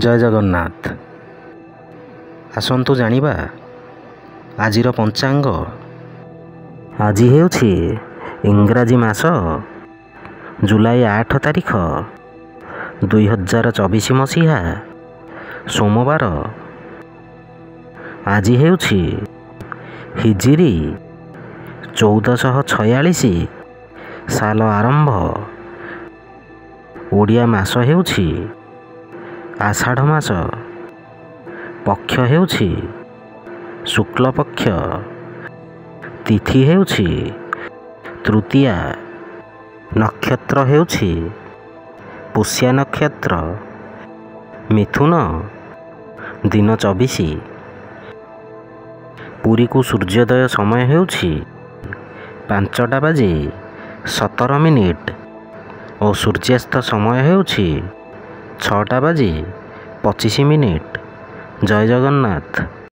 ଜୟ ଜଗନ୍ନାଥ। ଆସନ୍ତୁ ଜାଣିବା ଆଜିର ପଞ୍ଚାଙ୍ଗ। ଆଜି ହେଉଛି ଇଂରାଜୀ ମାସ ଜୁଲାଇ 8 ତାରିଖ 2024 ମସିହା ସୋମବାର। ଆଜି ହେଉଛି ହିଜିରି 1446 ସାଲ ଆରମ୍ଭ। ଓଡ଼ିଆ ମାସ ହେଉଛି ଆଷାଢ଼ ମାସ। ପକ୍ଷ ହେଉଛି ଶୁକ୍ଲପକ୍ଷ। ତିଥି ହେଉଛି ତୃତୀୟା। ନକ୍ଷତ୍ର ହେଉଛି ପୁଷ୍ୟା ନକ୍ଷତ୍ର। ମିଥୁନ ଦିନ 24। ପୁରୀକୁ ସୂର୍ଯ୍ୟୋଦୟ ସମୟ ହେଉଛି 5:17 ଓ ସୂର୍ଯ୍ୟାସ୍ତ ସମୟ ହେଉଛି 6:25। ଜୟ ଜଗନ୍ନାଥ।